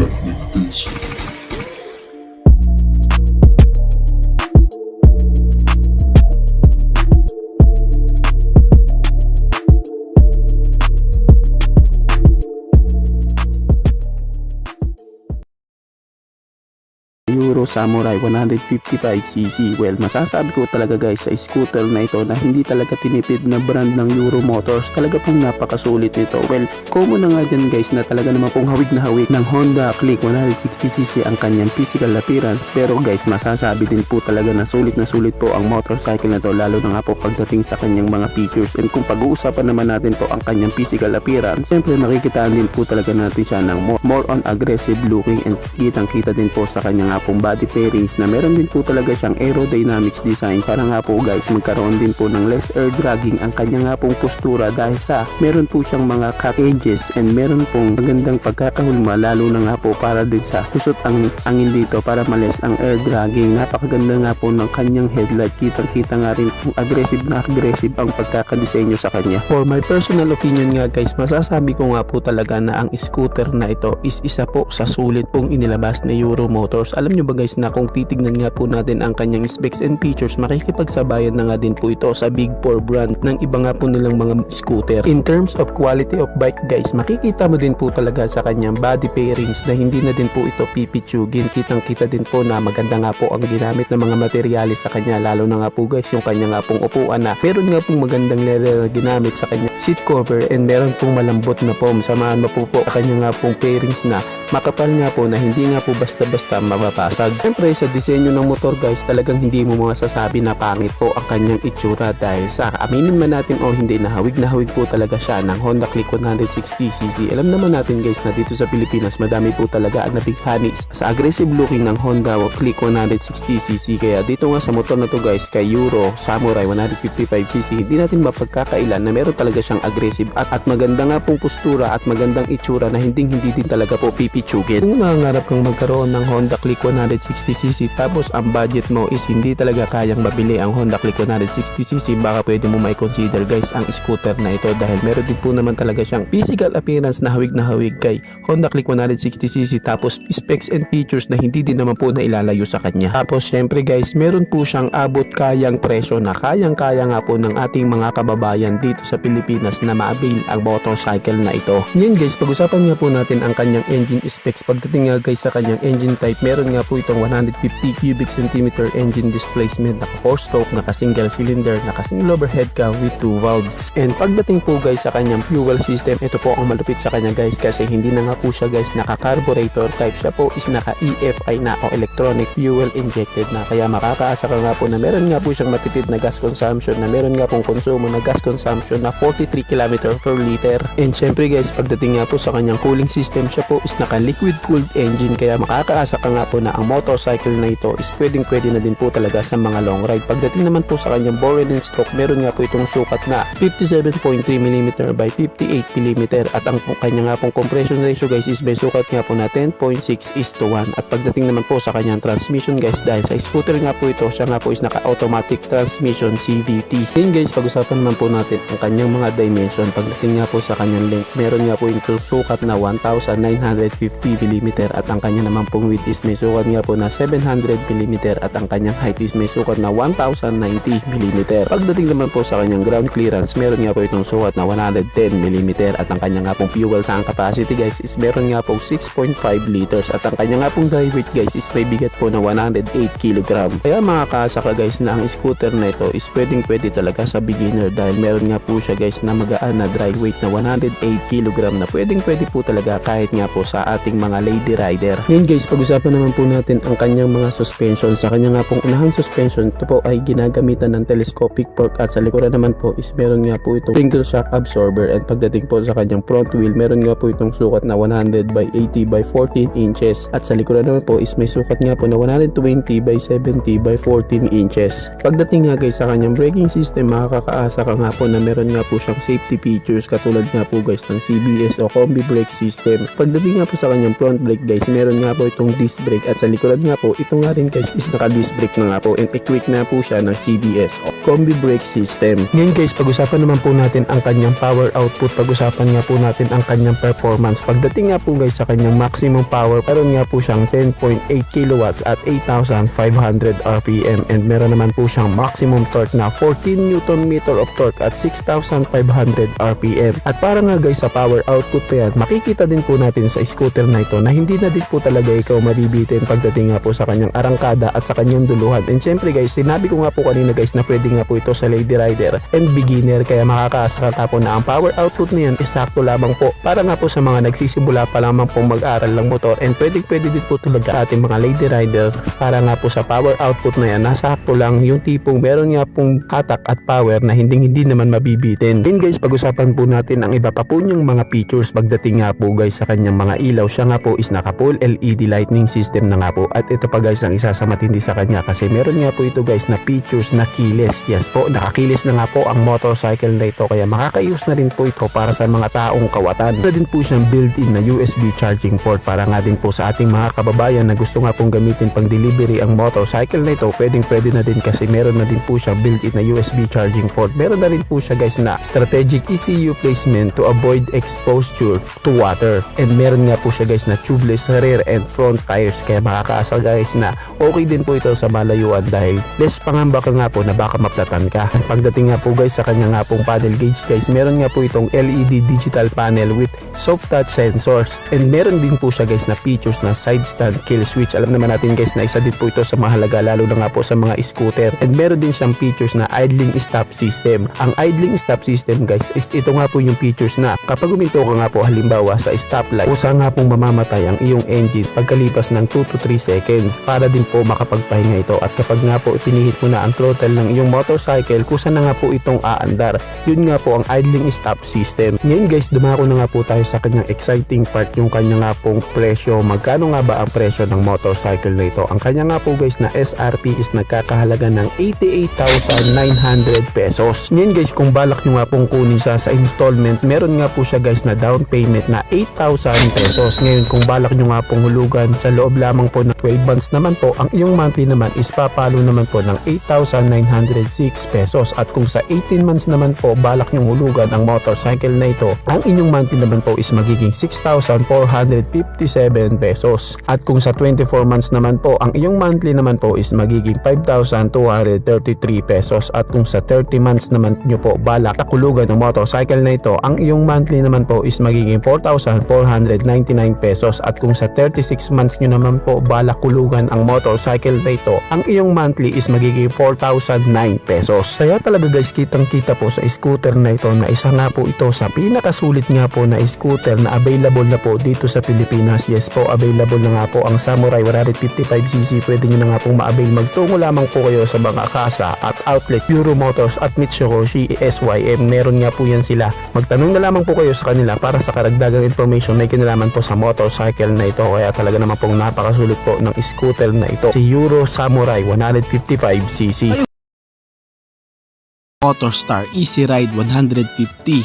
sulat ng pencil. Euro Samurai 155cc. Well, masasabi ko talaga guys sa scooter na ito na hindi talaga tinipid na brand ng Euro Motors. Talaga pong napakasulit nito. Well, common na nga dyan guys na talaga naman pong hawig na hawig ng Honda Click 160cc ang kanyang physical appearance. Pero guys, masasabi din po talaga na sulit po ang motorcycle na to, lalo na nga po pagdating sa kanyang mga features. And kung pag-uusapan naman natin po ang kanyang physical appearance, siyempre makikitaan din po talaga natin siya ng more on aggressive looking, and kitang kita din po sa kanyang pong body pairings na meron din po talaga siyang aerodynamics design para nga po guys magkaroon din po ng less air dragging ang kanya nga pong postura, dahil sa meron po siyang mga cut edges and meron pong magandang pagkakahulma, lalo na nga po para din sa kusot ang angin dito para males ang air dragging. Napakaganda nga po ng kanyang headlight, kitang kita nga rin kung aggressive ang pagkakadesenyo sa kanya. For my personal opinion nga guys, masasabi ko nga po talaga na ang scooter na ito is isa po sa sulit pong inilabas ni Euro Motors. Alam nyo ba guys na kung titignan nga po natin ang kanyang specs and features, makikipagsabayan na nga din po ito sa Big 4 brand ng iba nga po nilang mga scooter. In terms of quality of bike guys, makikita mo din po talaga sa kanyang body pairings na hindi na din po ito pipitsugin. Kitang kita din po na maganda nga po ang ginamit ng mga materyales sa kanya, lalo na nga po guys yung kanya nga pong upuan na meron nga pong magandang leather na ginamit sa kanya seat cover, and meron pong malambot na foam. Samahan mo po sa kanya nga pong pairings na makapal nga po na hindi nga po basta-basta mapapasag. Siyempre sa disenyo ng motor guys, talagang hindi mo masasabi na pangit po ang kanyang itsura, dahil sa aminin man natin o hindi, na hawig po talaga siya ng Honda Click 160cc. Alam naman natin guys na dito sa Pilipinas madami po talaga ang nabighani sa aggressive looking ng Honda Click 160cc. Kaya dito nga sa motor na to guys, kay Euro Samurai 155cc, hindi natin mapagkakailan na meron talaga siyang aggressive at maganda nga pong postura at magandang itsura na hindi din talaga po pipitsugin. Kung nangangarap kang magkaroon ng Honda Click 160cc tapos ang budget mo is hindi talaga kayang mabili ang Honda Click 160cc, baka pwede mo may consider guys ang scooter na ito, dahil meron din po naman talaga siyang physical appearance na hawig kay Honda Click 160cc, tapos specs and features na hindi din naman po na ilalayo sa kanya. Tapos syempre guys, meron po siyang abot kayang presyo na kayang-kaya nga po ng ating mga kababayan dito sa Pilipinas na ma-avail ang motorcycle na ito. Ngayon guys, pag-usapan nga po natin ang kanyang engine specs. Pagdating nga guys sa kanyang engine type, meron nga po itong 150 cubic centimeter engine displacement, naka 4-stroke, naka single cylinder, naka single overhead cam with 2 valves. And pagdating po guys sa kanyang fuel system, ito po ang malupit sa kanya guys, kasi hindi na nga po siya guys naka carburetor type, siya po is naka EFI na o electronic fuel injected na, kaya makakaasa ka nga po na meron nga po siyang matipid na gas consumption, na meron nga pong konsumo na gas consumption na 43 km per liter. And syempre guys, pagdating nga po sa kanyang cooling system, siya po is naka liquid cooled engine, kaya makakaasa ka nga po na ang motorcycle na ito is pwede na din po talaga sa mga long ride. Pagdating naman po sa kanyang bore and stroke, meron nga po itong sukat na 57.3mm by 58mm, at ang kanya nga pong compression ratio guys is may sukat nga po na 10.6:1. At pagdating naman po sa kanyang transmission guys, dahil sa scooter nga po ito, siya nga po is naka automatic transmission CVT. Then guys, pag-usapan naman po natin ang kanyang mga dimension. Pagdating nga po sa kanyang length, meron nga po itong sukat na 1950mm, at ang kanya naman pong width is may sukat nga po na 700mm, at ang kanyang height is may sukat na 1090mm. Pagdating naman po sa kanyang ground clearance, meron nga po itong sukat na 110mm, at ang kanya nga pong fuel tank capacity guys is meron nga pong 6.5 liters, at ang kanya nga pong dry weight guys is may bigat po na 108 kg. Kaya makakaasa ka guys na ang scooter na ito is pwede talaga sa beginner, dahil meron nga po siya guys na magaan na dry weight na 108 kg na pwede po talaga kahit nga po sa ating mga lady rider. Ngayon guys, pag-usapan naman po natin ang kanyang mga suspension. Sa kanya nga pong unahang suspension, ito po ay ginagamitan ng telescopic fork, at sa likuran naman po is meron nga po itong single shock absorber. And pagdating po sa kanyang front wheel, meron nga po itong sukat na 100 by 80 by 14 inches, at sa likuran naman po is may sukat nga po na 120 by 70 by 14 inches. Pagdating nga guys sa kanyang braking system, makakaasa ka nga po na meron nga po siyang safety features, katulad nga po guys ng CBS o combi brake system. Pagdating nga po sa sa kanyang front brake guys, meron nga po itong disc brake at sa likuran nga po, ito nga rin guys is naka disc brake na nga po and equipped na po siya ng CBS o Combi Brake System. Ngayon guys, pag-usapan naman po natin ang kanyang power output, pag-usapan nga po natin ang kanyang performance. Pagdating nga po guys sa kanyang maximum power, meron nga po siyang 10.8 kilowatts at 8,500 RPM and meron naman po siyang maximum torque na 14 Newton meter of torque at 6,500 RPM. At para nga guys sa power output pa yan, makikita din po natin sa scooter na ito na hindi na din po talaga ikaw mabibitin pagdating nga po sa kanyang arangkada at sa kanyang duluhan. And syempre guys, sinabi ko nga po kanina guys na pwede nga po ito sa lady rider and beginner, kaya makakaasa ka po na ang power output niyan is sakto lamang po para nga po sa mga nagsisimula pa lamang pong mag-aral ng motor, and pwede din po talaga ating mga lady rider para nga po sa power output na yan, nasakto lang yung tipong meron nga pong hatak at power na hindi naman mabibitin. And guys, pag-usapan po natin ang iba pa po niyang mga features pagdating nga po guys sa kanyang mga ilaw. Siya nga po is naka full LED lighting system na nga po, at ito pa guys ang isa sa matindi sa kanya kasi meron nga po ito guys na features na keyless. Yes po, nakakilis na nga po ang motorcycle na ito, kaya makakayos na rin po ito para sa mga taong kawatan. Meron din po siyang built-in na USB charging port para nga din po sa ating mga kababayan na gusto nga pong gamitin pang delivery ang motorcycle na ito. Pwede na din kasi meron na din po siyang built-in na USB charging port. Meron na rin po siya guys na strategic ECU placement to avoid exposure to water, and meron nga po siya guys na tubeless rear and front tires, kaya makakaasa guys na okay din po ito sa malayuan dahil less pangamba ka nga po na baka maplatan ka. At pagdating nga po guys sa kanya nga pong panel gauge guys, meron nga po itong LED digital panel with soft touch sensors, and meron din po siya guys na features na side stand kill switch. Alam naman natin guys na isa din po ito sa mahalaga lalo na nga po sa mga scooter, and meron din siyang features na idling stop system. Ang idling stop system guys is ito nga po yung features na kapag huminto ka nga po halimbawa sa stoplight, kusa nga pong mamamatay ang iyong engine pagkalipas ng 2 to 3 seconds para din po makapagpahinga ito. At kapag nga po pinihit mo na ang throttle ng iyong motorcycle, kusa na nga po itong aandar. Yun nga po ang idling stop system. Ngayon guys, dumako na nga po tayo sa kanyang exciting part, yung kanya nga pong presyo. Magkano nga ba ang presyo ng motorcycle na ito? Ang kanya nga po guys na SRP is nagkakahalaga ng 88,900 pesos. Ngayon guys, kung balak nyo nga pong kunin siya sa installment, meron nga po siya guys na down payment na 8,000 pesos. Ngayon kung balak nyo nga pong hulugan sa loob lamang po ng 12 months naman po, ang iyong monthly naman is papalo naman po ng 8,906 pesos. At kung sa 18 months naman po balak nyong hulugan ang motorcycle na ito, ang inyong monthly naman po is magiging 6,457 pesos. At kung sa 24 months naman po, ang iyong monthly naman po is magiging 5,233 pesos. At kung sa 30 months naman nyo po balak hulugan ng motorcycle na ito, ang iyong monthly naman po is magiging 4,499 pesos. At kung sa 36 months nyo naman po balak hulugan ang motorcycle na ito, ang iyong monthly is magiging 4,009 pesos. Kaya talaga guys, kitang kita po sa scooter na ito na isa nga po ito sa pinakasulit nga po na scooter na available na po dito sa Pilipinas. Yes po, available na nga po ang Samurai 155cc. Pwede nyo na nga pong ma-avail. Magtungo lamang po kayo sa mga kasa at outlet Euro Motors at Mitsubishi SYM. Meron nga po yan sila. Magtanong na lamang po kayo sa kanila para sa karagdagang information may kinalaman po sa motorcycle na ito. Kaya talaga naman pong napakasulit po ng scooter na ito, si Euro Samurai 155cc. Motorstar Easy Ride 150P.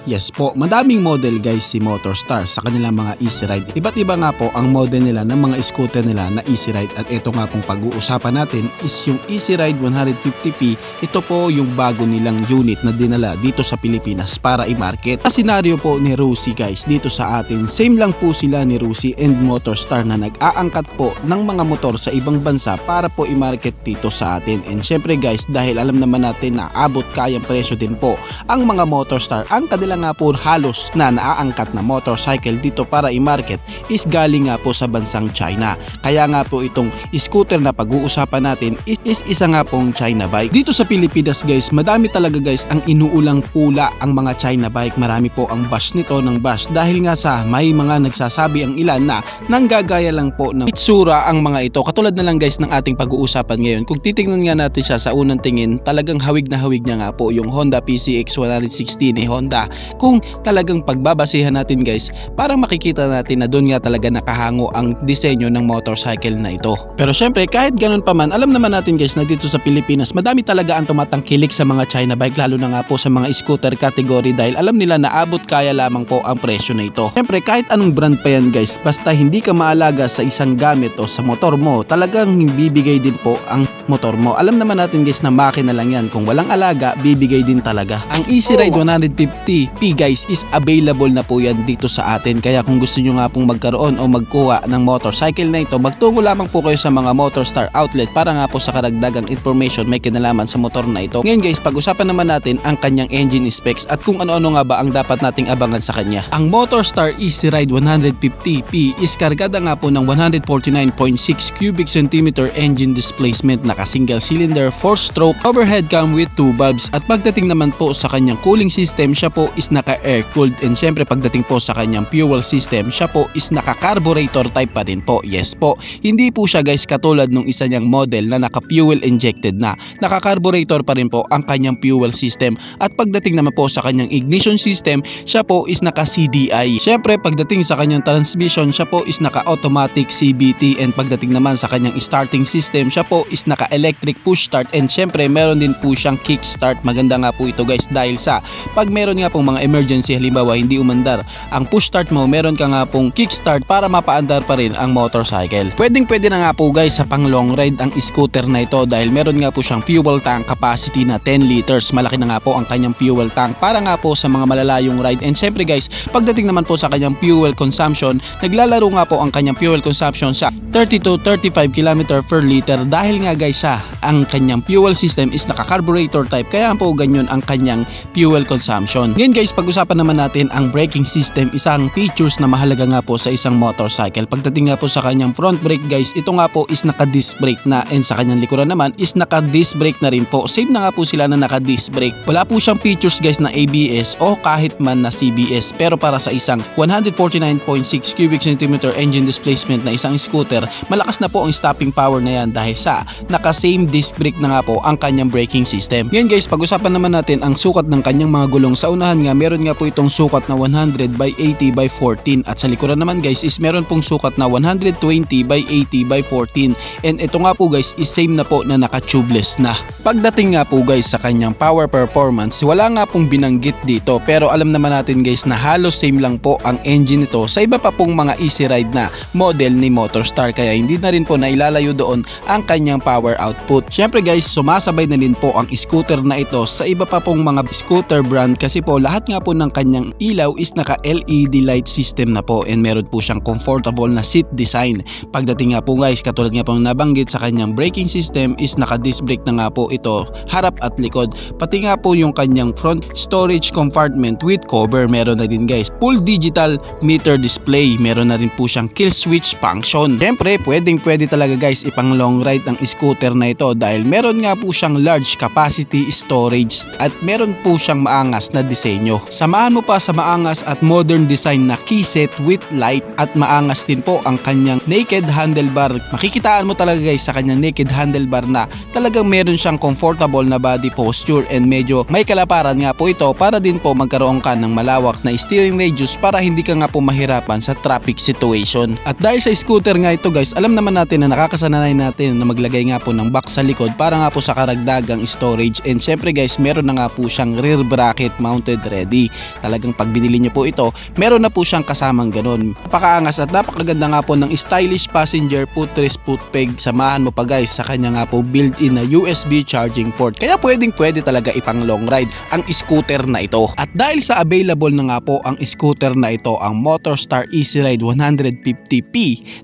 Yes po, madaming model guys si Motorstar sa kanilang mga Easy Ride. Iba't iba nga po ang model nila ng mga scooter nila na Easy Ride, at ito nga pong pag-uusapan natin is yung Easy Ride 150P. Ito po yung bago nilang unit na dinala dito sa Pilipinas para i-market. Sa senaryo po ni Rusi guys dito sa atin, same lang po sila ni Rusi and Motorstar na nag-aangkat po ng mga motor sa ibang bansa para po i-market dito sa atin. And syempre guys, dahil alam naman natin na abot kayang presyo din po ang mga Motorstar, ang kanila nga po halos na naaangkat na motorcycle dito para i-market is galing nga po sa bansang China. Kaya nga po itong scooter na pag-uusapan natin is isa nga pong China bike. Dito sa Pilipinas guys, madami talaga guys ang inuulang pula ang mga China bike. Marami po ang bash nito ng bash dahil nga sa may mga nagsasabi ang ilan na nanggagaya lang po ng itsura ang mga ito. Katulad na lang guys ng ating pag-uusapan ngayon. Kung titingnan nga natin siya sa unang tingin, talagang hawig na hawig hawig niya nga po yung Honda PCX 160 ni Honda. Kung talagang pagbabasihan natin guys, parang makikita natin na doon nga talaga nakahango ang disenyo ng motorcycle na ito. Pero syempre kahit ganun pa man, alam naman natin guys na dito sa Pilipinas madami talaga ang tumatangkilik sa mga China bike, lalo na nga po sa mga scooter category, dahil alam nila na abot kaya lamang po ang presyo na ito. Syempre kahit anong brand pa yan guys, basta hindi ka maalaga sa isang gamit o sa motor mo, talagang bibigay din po ang motor mo. Alam naman natin guys na makina lang yan, kung walang alaga bibigay din talaga. Ang Easy Ride 150P guys is available na po yan dito sa atin, kaya kung gusto nyo nga pong magkaroon o magkuha ng motorcycle na ito, magtungo lamang po kayo sa mga Motorstar outlet para nga po sa karagdagang information may kinalaman sa motor na ito. Ngayon guys, pag-usapan naman natin ang kanyang engine specs at kung ano-ano nga ba ang dapat nating abangan sa kanya. Ang Motorstar Easy Ride 150P is kargada nga po ng 149.6 cubic centimeter engine displacement, naka single cylinder 4-stroke, overhead cam with 2 valves, at pagdating naman po sa kanyang cooling system, siya po is naka air cooled, and syempre pagdating po sa kanyang fuel system, siya po is naka carburetor type pa din po. Yes po, hindi po siya guys katulad nung isa niyang model na naka fuel injected na, naka carburetor pa rin po ang kanyang fuel system. At pagdating naman po sa kanyang ignition system, siya po is naka CDI. Syempre pagdating sa kanyang transmission, siya po is naka automatic CVT, and pagdating naman sa kanyang starting system, siya po is naka electric push start, and syempre meron din po siyang kick start. Maganda nga po ito guys, dahil sa pag meron nga pong mga emergency, halimbawa hindi umandar ang push start mo, meron ka nga pong kick start para mapaandar pa rin ang motorcycle. Pwede na nga po guys sa pang long ride ang scooter na ito, dahil meron nga po siyang fuel tank capacity na 10 liters. Malaki na nga po ang kanyang fuel tank para nga po sa mga malalayong ride. And syempre guys, pagdating naman po sa kanyang fuel consumption, naglalaro nga po ang kanyang fuel consumption sa 30 to 35 km per liter, dahil nga guys ang kanyang fuel system is naka carburetor type, kaya po ganyan ang kanyang fuel consumption. Ngayon guys, pag-usapan naman natin ang braking system, isang features na mahalaga nga po sa isang motorcycle. Pagdating nga po sa kanyang front brake guys, ito nga po is naka disc brake na, and sa kanyang likuran naman is naka disc brake na rin po. Same na nga po sila na naka disc brake. Wala po siyang features guys na ABS o kahit man na CBS, pero para sa isang 149.6 cubic centimeter engine displacement na isang scooter, malakas na po ang stopping power na yan, dahil sa naka same disc brake na nga po ang kanyang braking system. Ngayon guys, pag-usapan naman natin ang sukat ng kanyang mga gulong. Sa unahan nga, meron nga po itong sukat na 100 by 80 by 14, at sa likuran naman guys is meron pong sukat na 120 by 80 by 14, and ito nga po guys is same na po na naka tubeless na. Pagdating nga po guys sa kanyang power performance, wala nga pong binanggit dito, pero alam naman natin guys na halos same lang po ang engine nito sa iba pa pong mga easy ride na model ni Motorstar, kaya hindi na rin po nailalayo doon ang kanyang power output. Syempre guys, sumasabay na din po ang scooter na ito sa iba pa pong mga scooter brand, kasi po lahat nga po ng kanyang ilaw is naka LED light system na po, and meron po siyang comfortable na seat design. Pagdating nga po guys, katulad nga po nabanggit sa kanyang braking system is naka disc brake na nga po ito harap at likod, pati nga po yung kanyang front storage compartment with cover meron na din guys. Full digital meter display, meron na rin po siyang kill switch function. Siyempre pwede talaga guys ipang long ride ang scooter na ito, dahil meron nga po siyang large capacity storage at meron po siyang maangas na disenyo. Samahan mo pa sa maangas at modern design na keyset with light, at maangas din po ang kanyang naked handlebar. Makikitaan mo talaga guys sa kanyang naked handlebar na talagang meron siyang comfortable na body posture, and medyo may kalaparan nga po ito para din po magkaroon ka ng malawak na steering radius para hindi ka nga po mahirapan sa traffic situation. At dahil sa scooter nga ito guys, alam naman natin na nakakasananay natin na maglagay nga po ng box sa likod para nga po sa karagdagang storage, and syempre guys meron na nga po siyang rear bracket mounted ready. Talagang pag binili nyo po ito, meron na po siyang kasamang ganun. Napakaangas at napakaganda nga po ng stylish passenger footrest foot peg. Samahan mo pa guys sa kanya nga po built-in na USB charging port, kaya pwede talaga ipang long ride ang scooter na ito. At dahil sa available na nga po ang scooter na ito, ang Motorstar Easy Ride 150P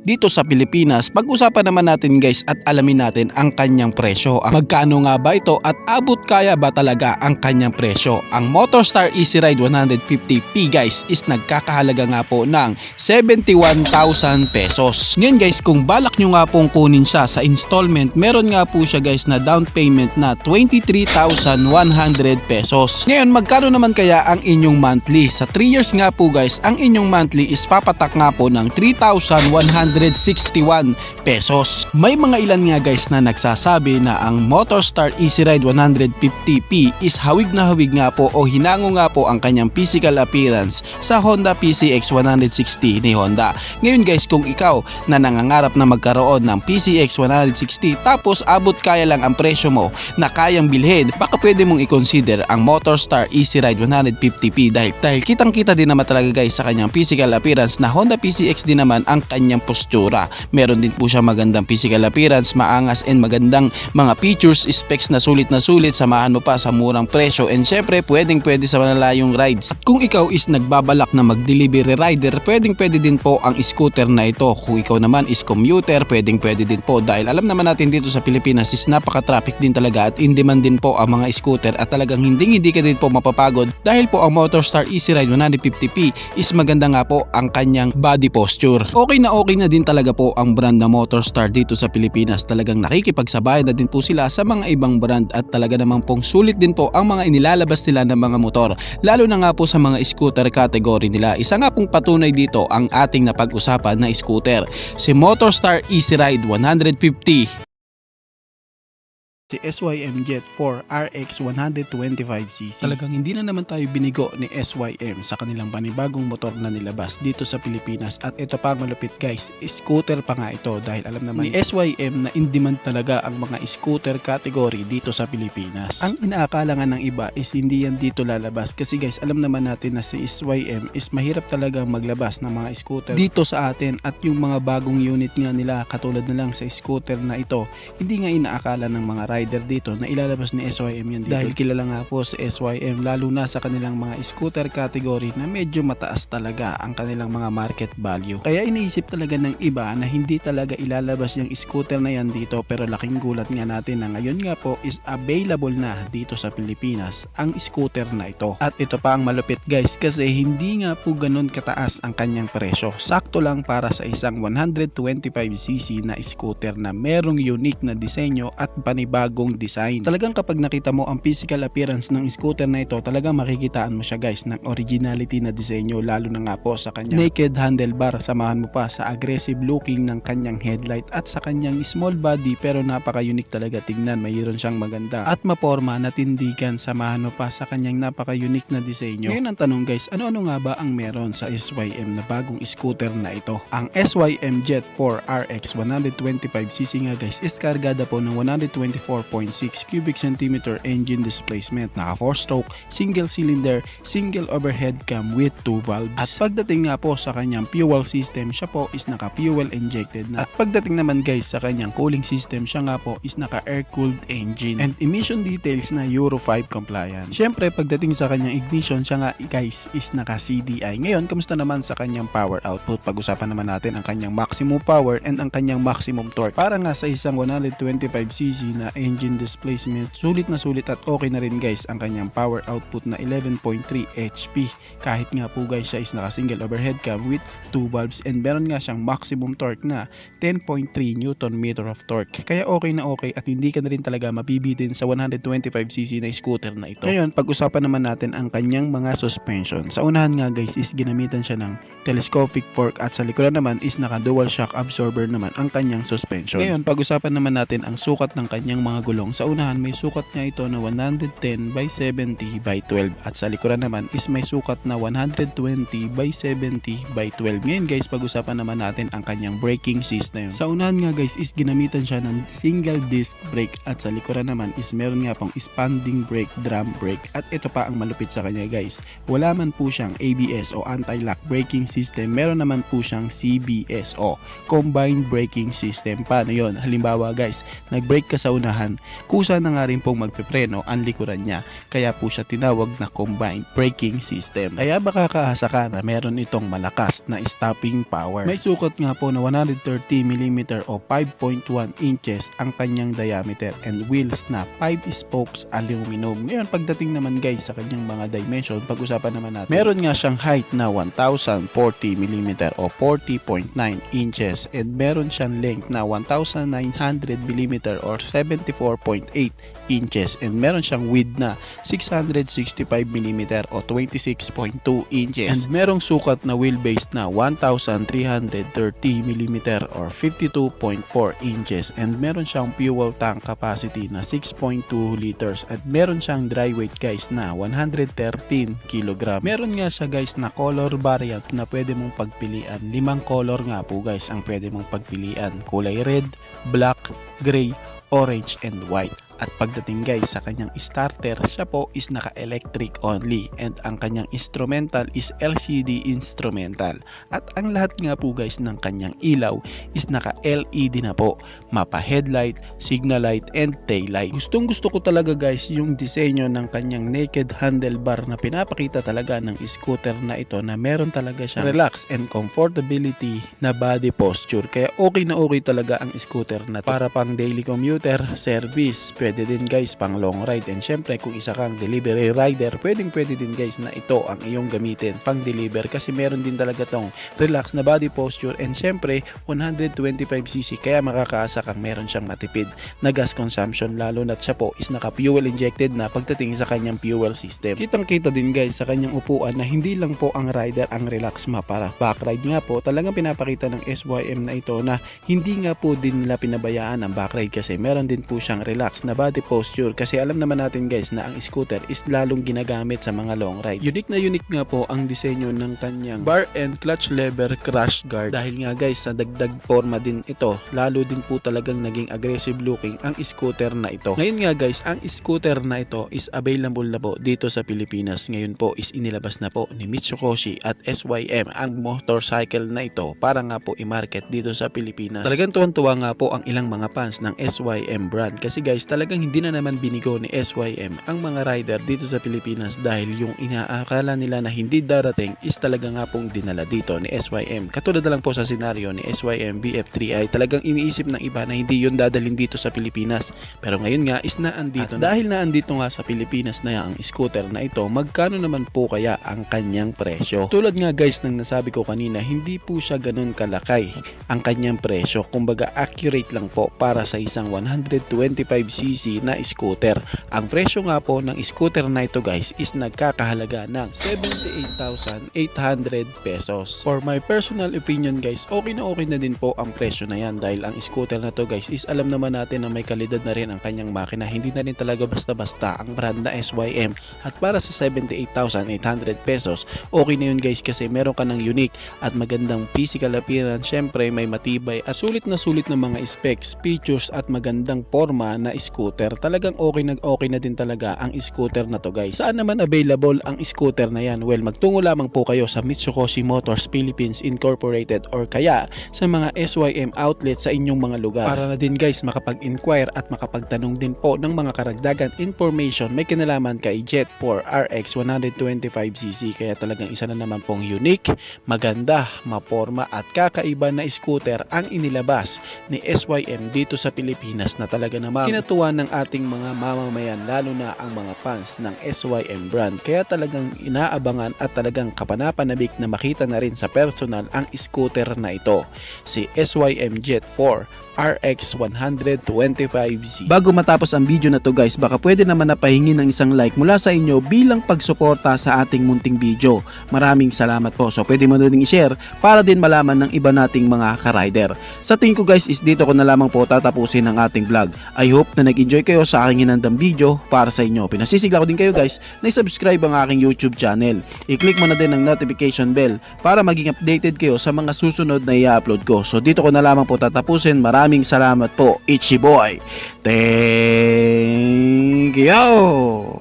dito sa Pilipinas, pag-usapan naman natin guys at alamin natin ang kanyang presyo. Magkano nga ba ito at abot kaya ba talaga ang kanyang presyo? Ang Motorstar Easy Ride 150P guys is nagkakahalaga nga po ng 71,000 pesos. Ngayon guys, kung balak nyo nga pong kunin siya sa installment, meron nga po siya guys na down payment na 23,100 pesos. Ngayon, magkano naman kaya ang inyong monthly? Sa 3 years nga po guys, ang inyong monthly is papatak nga po ng 3,161 pesos. May mga ilan nga guys na nagsasabi na ang Motorstar Easy Ride 150P is hawig na hawig nga po o hinango nga po ang kanyang physical appearance sa Honda PCX 160 ni Honda. Ngayon guys, kung ikaw na nangangarap na magkaroon ng PCX 160 tapos abot kaya lang ang presyo mo na kayang bilhin, baka pwede mong i-consider ang Motorstar Easy Ride 150P dahil kitang kita din naman talaga guys sa kanyang physical appearance na Honda PCX din naman ang kanyang postura. Meron din po siya magandang physical appearance, maangas and magandang mga features, specs na sulit, samahan mo pa sa murang presyo, and syempre pwede sa malalayong rides. At kung ikaw is nagbabalak na mag-delivery rider, pwede din po ang scooter na ito. Kung ikaw naman is commuter, pwede din po dahil alam naman natin dito sa Pilipinas is napaka-traffic din talaga at in demand din po ang mga scooter at talagang hindi ka din po mapapagod dahil po ang Motorstar Easy Ride 150P is maganda nga po ang kanyang body posture. Okay na din talaga po ang brand na Motorstar dito sa Pilipinas. Talagang nakikipagsabayan na din po sila sa mga ibang brand at talaga namang pong sulit din po ang mga inilalabas nila ng mga motor, lalo na nga po sa mga scooter category nila. Isa nga pong patunay dito ang ating napag-usapan na scooter, si Motorstar Easy Ride 150. Si SYM Jet 4 RX 125cc. Talagang hindi na naman tayo binigo ni SYM sa kanilang panibagong motor na nilabas dito sa Pilipinas. At ito pa malupit guys, scooter pa nga ito dahil alam naman ni SYM na in demand talaga ang mga scooter category dito sa Pilipinas. Ang inaakala nga ng iba is hindi yan dito lalabas kasi guys, alam naman natin na si SYM is mahirap talagang maglabas ng mga scooter dito sa atin, at yung mga bagong unit nga nila katulad na lang sa scooter na ito, hindi nga inaakala ng mga rider dito na ilalabas ni SYM yan dito. Dahil kilala nga po si SYM lalo na sa kanilang mga scooter category na medyo mataas talaga ang kanilang mga market value. Kaya iniisip talaga ng iba na hindi talaga ilalabas yung scooter na yan dito, pero laking gulat nga natin na ngayon nga po is available na dito sa Pilipinas ang scooter na ito. At ito pa ang malupit guys kasi hindi nga po ganun kataas ang kanyang presyo. Sakto lang para sa isang 125cc na scooter na merong unique na disenyo at panibagong design. Talagang kapag nakita mo ang physical appearance ng scooter na ito, talagang makikitaan mo siya guys ng originality na disenyo, lalo na nga po sa kanyang naked handlebar. Samahan mo pa sa aggressive looking ng kanyang headlight at sa kanyang small body pero napaka-unique talaga tignan. Mayroon siyang maganda at maporma na tindigan. Samahan mo pa sa kanyang napaka-unique na disenyo. Ngayon ang tanong guys, ano nga ba ang meron sa SYM na bagong scooter na ito? Ang SYM Jet 4 RX 125cc nga guys is kargada po ng 124.6 cubic centimeter engine displacement, naka 4-stroke, single cylinder, single overhead cam with 2 valves. At pagdating nga po sa kanyang fuel system, siya po is naka fuel injected na. At pagdating naman guys sa kanyang cooling system, siya nga po is naka air cooled engine. And emission details na Euro 5 compliant. Syempre pagdating sa kanyang ignition, siya nga guys is naka CDI. Ngayon, kamusta naman sa kanyang power output? Pag-usapan naman natin ang kanyang maximum power and ang kanyang maximum torque. Para nga sa isang 125cc na engine displacement, sulit at okay na rin guys ang kanyang power output na 11.3 HP. Kahit nga po guys siya is naka single overhead cam with 2 valves, and meron nga siyang maximum torque na 10.3 Nm of torque. Kaya okay at hindi ka na rin talaga mabibitin sa 125cc na scooter na ito. Ngayon, pag-usapan naman natin ang kanyang mga suspension. Sa unahan nga guys is ginamitan siya ng telescopic fork at sa likuran naman is naka dual shock absorber naman ang kanyang suspension. Ngayon, pag-usapan naman natin ang sukat ng kanyang mga gulong. Sa unahan may sukat nga ito na 110/70/12 at sa likuran naman is may sukat na 120/70/12. Ngayon guys, pag-usapan naman natin ang kanyang braking system. Sa unahan nga guys is ginamitan siya ng single disc brake at sa likuran naman is meron nga pong expanding brake drum brake. At ito pa ang malupit sa kanya guys, wala man po siyang ABS o anti-lock braking system, meron naman po siyang CBS o combined braking system. Paano yon? Halimbawa guys, nag-brake ka sa unahan, kusa na nga rin pong magpepreno ang likuran niya, kaya po siya tinawag na combined braking system. Kaya baka kaasa ka na meron itong malakas na stopping power. May sukat nga po na 130mm o 5.1 inches ang kanyang diameter and wheels na 5 spokes aluminum. Ngayon pagdating naman guys sa kanyang mga dimension, pag-usapan naman natin, meron nga siyang height na 1040mm o 40.9 inches and meron siyang length na 1900mm or 75 24.8 inches and meron siyang width na 665mm o 26.2 inches and merong sukat na wheelbase na 1330mm or 52.4 inches and meron siyang fuel tank capacity na 6.2 liters at meron siyang dry weight guys na 113 kg. Meron nga siya guys na color variant na pwede mong pagpilian. 5 color nga po guys ang pwede mong pagpilian. Kulay red, black, gray, orange and white. At pagdating guys sa kanyang starter, siya po is naka-electric only and ang kanyang instrumental is LCD instrumental. At ang lahat nga po guys ng kanyang ilaw is naka-LED na po. Mapa headlight, signal light and tail light. Gustong gusto ko talaga guys yung disenyo ng kanyang naked handlebar na pinapakita talaga ng scooter na ito na meron talaga siyang relax and comfortability na body posture. Kaya okay na okay talaga ang scooter na to. Para pang daily commuter, service, pwede din guys pang long ride and syempre kung isa kang delivery rider pwede din guys na ito ang iyong gamitin pang deliver kasi meron din talaga tong relax na body posture and syempre 125cc kaya makakaasa kang meron siyang matipid na gas consumption lalo na siya po is naka fuel injected na pagdating sa kanyang fuel system. Kitang kita din guys sa kanyang upuan na hindi lang po ang rider ang relax para back ride nga po talagang pinapakita ng SYM na ito na hindi nga po din nila pinabayaan ang back ride kasi meron din po siyang relax na body posture kasi alam naman natin guys na ang scooter is lalong ginagamit sa mga long ride. Unique nga po ang disenyo ng kanyang bar and clutch lever crash guard dahil nga guys sa dagdag forma din ito lalo din po talagang naging aggressive looking ang scooter na ito. Ngayon nga guys ang scooter na ito is available na po dito sa Pilipinas. Ngayon po is inilabas na po ni Mitsukoshi at SYM ang motorcycle na ito para nga po i-market dito sa Pilipinas. Talagang tuwan-tuwa nga po ang ilang mga fans ng SYM brand kasi guys talagang hindi na naman binigo ni SYM ang mga rider dito sa Pilipinas dahil yung inaakala nila na hindi darating is talaga nga pong dinala dito ni SYM. Katulad na lang po sa senaryo ni SYM BF3i talagang iniisip ng iba na hindi yun dadalhin dito sa Pilipinas pero ngayon nga is naandito na. Dahil naandito nga sa Pilipinas na ang scooter na ito magkano naman po kaya ang kanyang presyo? Tulad nga guys ng nasabi ko kanina hindi po siya ganun kalakay ang kanyang presyo kumbaga accurate lang po para sa isang 125cc na scooter. Ang presyo nga po ng scooter na ito guys is nagkakahalaga ng 78,800 pesos. For my personal opinion guys, okay na din po ang presyo na yan dahil ang scooter na to guys is alam naman natin na may kalidad na rin ang kanyang makina. Hindi na rin talaga basta-basta ang brand na SYM at para sa 78,800 pesos, okay na yun guys kasi meron ka ng unique at magandang physical appearance. Syempre may matibay at sulit na mga specs, features at magandang forma na scooter. Talagang okay na din talaga ang scooter na to guys. Saan naman available ang scooter na yan? Well, magtungo lamang po kayo sa Mitsukoshi Motors Philippines Incorporated or kaya sa mga SYM outlet sa inyong mga lugar. Para na din guys makapag-inquire at makapagtanong din po ng mga karagdagan information may kinalaman kay Jet 4 RX 125cc. Kaya talagang isa na naman pong unique, maganda, maporma at kakaiba na scooter ang inilabas ni SYM dito sa Pilipinas na talaga namang kinatuwa ng ating mga mamamayan lalo na ang mga fans ng SYM brand. Kaya talagang inaabangan at talagang kapanapanabik na makita na rin sa personal ang scooter na ito, si SYM Jet 4 RX 125Z. Bago matapos ang video na to guys, baka pwede naman napahingi ng isang like mula sa inyo bilang pagsuporta sa ating munting video. Maraming salamat po. So pwede mo na rin i-share para din malaman ng iba nating mga ka-rider. Sa tingin ko guys is dito ko na lamang po tatapusin ang ating vlog. I hope na nag-enjoy kayo sa aking hinandang video para sa inyo. Pinasisigla ko din kayo guys na i-subscribe ang aking YouTube channel. I-click mo na din ang notification bell para maging updated kayo sa mga susunod na i-upload ko. So dito ko na lamang po tatapusin. Maraming salamat po. Ichi boy. Thank you.